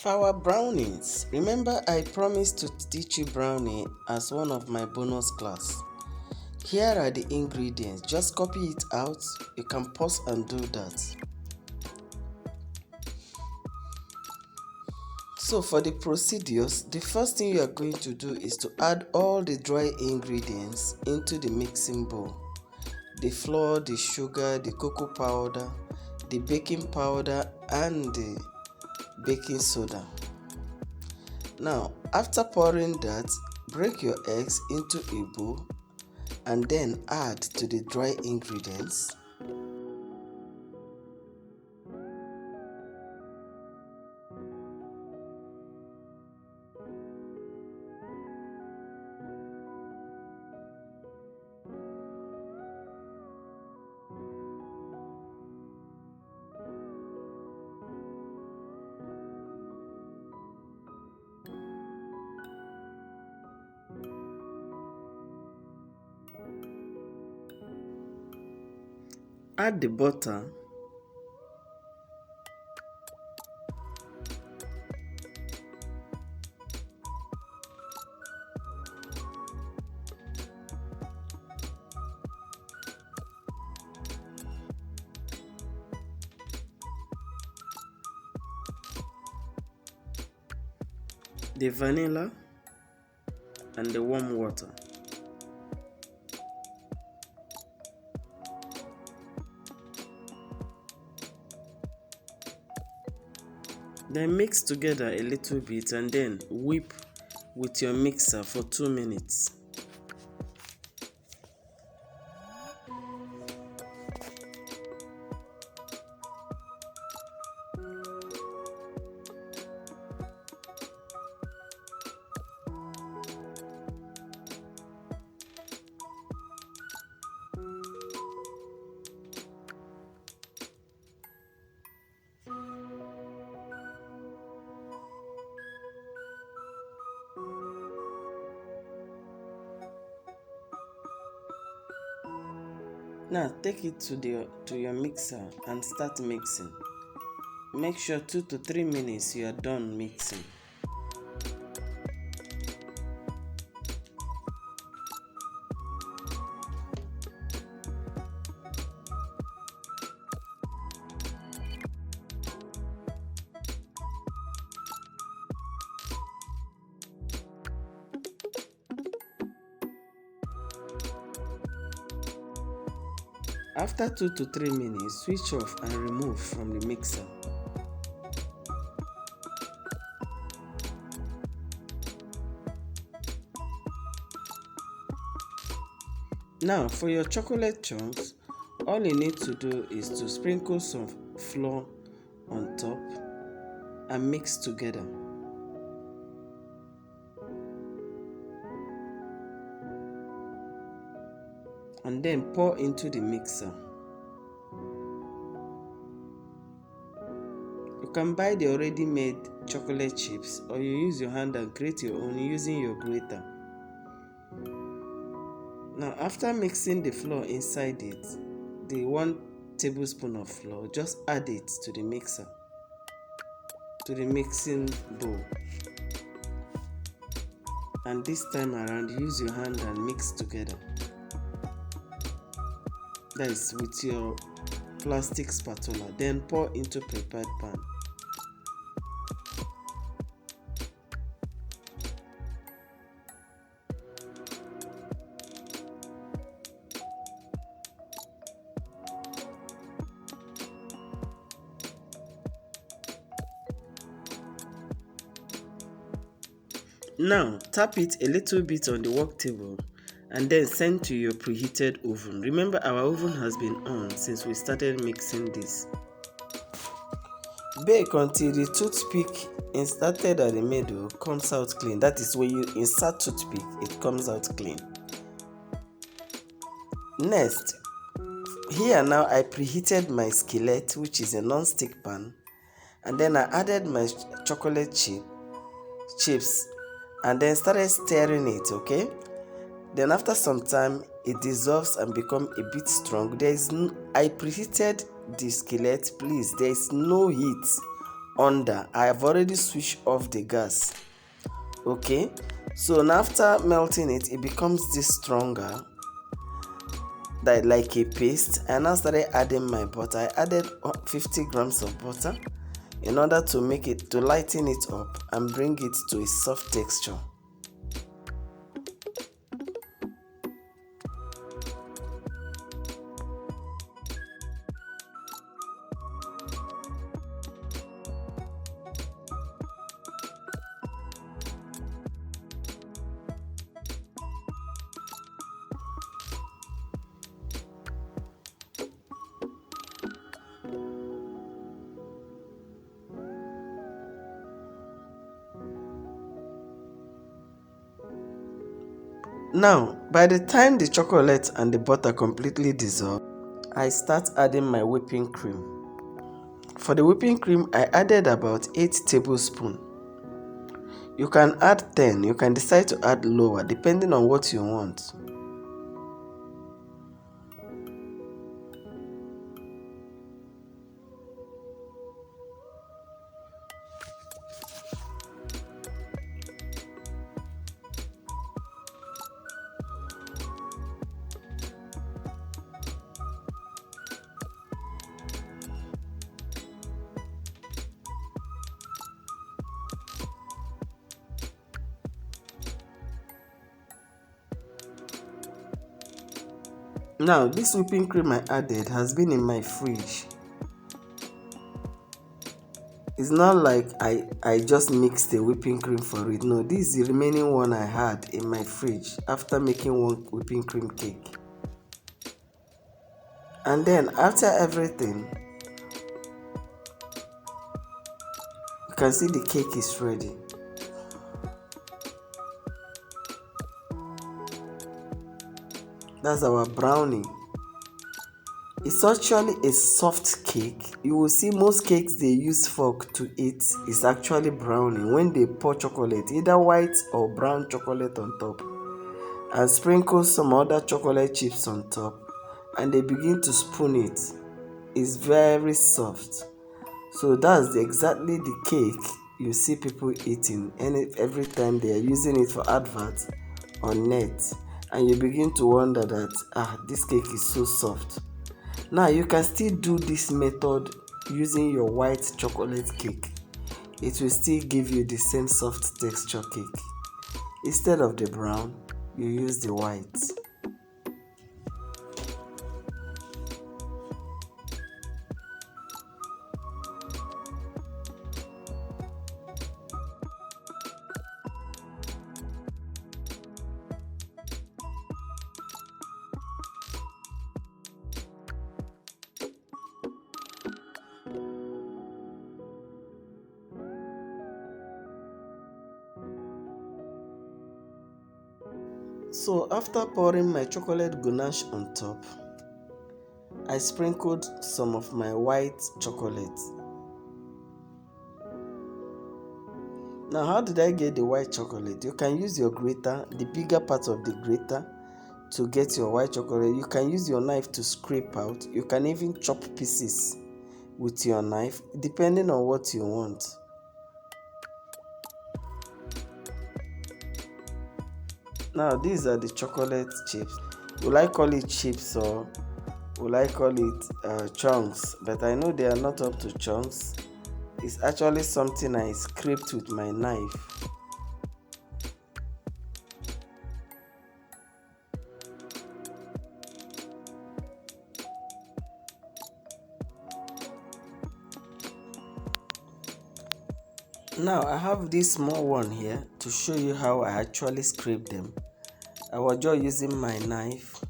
For our brownies, remember I promised to teach you brownie as one of my bonus class. Here are the ingredients, just copy it out, you can pause and do that. So for the procedures, the first thing you are going to do is to add all the dry ingredients into the mixing bowl. The flour, the sugar, the cocoa powder, the baking powder and the baking soda. Now, after pouring that, break your eggs into a bowl and then add to the dry ingredients. Add the butter, the vanilla and the warm water. Then mix together a little bit and then whip with your mixer for 2 minutes. Now take it to your mixer and start mixing. Make sure 2 to 3 minutes you are done mixing. After 2 to 3 minutes, switch off and remove from the mixer. Now for your chocolate chunks, all you need to do is to sprinkle some flour on top and mix together. And then pour into the mixer. You can buy the already made chocolate chips or you use your hand and create your own using your grater. Now after mixing the flour inside it, the 1 tablespoon of flour, just add it to the mixer, to the mixing bowl. And this time around, use your hand and mix together. That is with your plastic spatula. Then pour into prepared pan. Now tap it a little bit on the work table and then send to your preheated oven. Remember, our oven has been on since we started mixing this. Bake until the toothpick inserted at the middle comes out clean. That is, when you insert toothpick, it comes out clean. Next, here now I preheated my skillet, which is a non-stick pan, and then I added my chocolate chips and then started stirring it, okay? Then after some time, it dissolves and becomes a bit strong. I preheated the skillet, please. There is no heat under. I have already switched off the gas. Okay, so now after melting it, it becomes this stronger, that like a paste. And I started adding my butter. I added 50 grams of butter in order to make it, to lighten it up and bring it to a soft texture. Now, by the time the chocolate and the butter completely dissolve, I start adding my whipping cream. For the whipping cream, I added about 8 tablespoons. You can add 10, you can decide to add lower depending on what you want. Now, this whipping cream I added has been in my fridge. It's not like I just mixed the whipping cream for it. No, this is the remaining one I had in my fridge after making one whipping cream cake. And then after everything, you can see the cake is ready. That's our brownie. It's actually a soft cake. You will see most cakes they use fork to eat is actually brownie when they pour chocolate, either white or brown chocolate on top, and sprinkle some other chocolate chips on top, and they begin to spoon it. It's very soft. So that's exactly the cake you see people eating every time they are using it for adverts on net, and you begin to wonder that this cake is so soft. Now you can still do this method using your white chocolate cake. It will still give you the same soft texture cake. Instead of the brown, you use the white. So after pouring my chocolate ganache on top, I sprinkled some of my white chocolate. Now, how did I get the white chocolate? You can use your grater, the bigger part of the grater, to get your white chocolate. You can use your knife to scrape out. You can even chop pieces with your knife, depending on what you want. Now, these are the chocolate chips. Will I call it chips or will I call it chunks? But I know they are not up to chunks. It's actually something I scraped with my knife. Now I have this small one here to show you how I actually scrape them. I was just using my knife.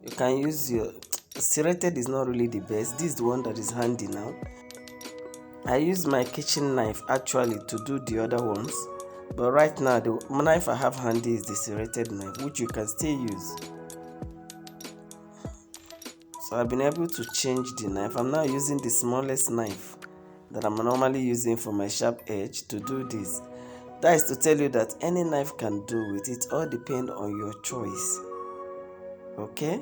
You can use your serrated is not really the best. This is the one that is handy now. I use my kitchen knife actually to do the other ones, but right now the knife I have handy is the serrated knife, which you can still use. So I've been able to change the knife. I'm now using the smallest knife that I'm normally using for my sharp edge to do this. That is to tell you that any knife can do it. It all depends on your choice. Okay?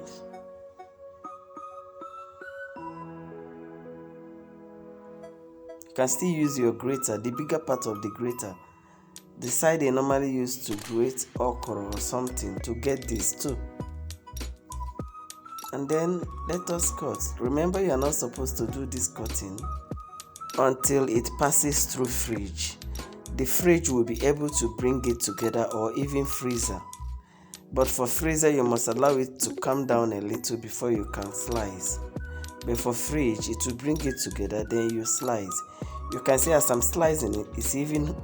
You can still use your grater, the bigger part of the grater, the side they normally use to grate okra or something, to get this too. And then let us cut. Remember, you are not supposed to do this cutting until it passes through fridge. The fridge will be able to bring it together, or even freezer. But for freezer, you must allow it to calm down a little before you can slice. But for fridge, it will bring it together, then you slice. You can see as I'm slicing it, it's even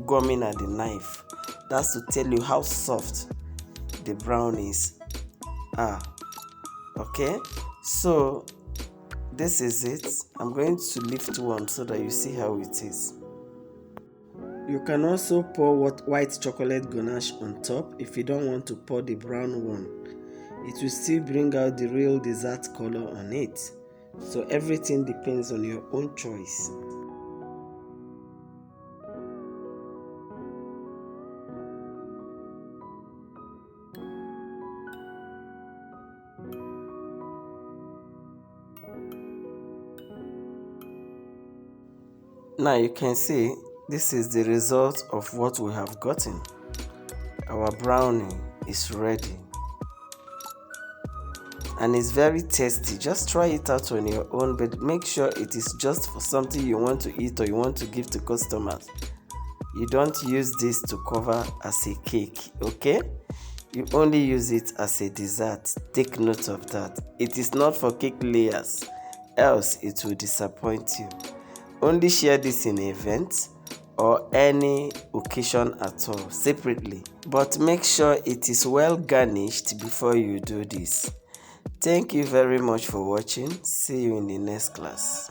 gumming at the knife. That's to tell you how soft the brownies are. Okay, so this is it. I'm going to lift one so that you see how it is. You can also pour white chocolate ganache on top if you don't want to pour the brown one. It will still bring out the real dessert color on it. So everything depends on your own choice. Now you can see this is the result of what we have gotten. Our brownie is ready. And it's very tasty. Just try it out on your own, but make sure it is just for something you want to eat or you want to give to customers. You don't use this to cover as a cake, okay? You only use it as a dessert. Take note of that. It is not for cake layers, else it will disappoint you. Only share this in events or any occasion at all, separately. But make sure it is well garnished before you do this. Thank you very much for watching. See you in the next class.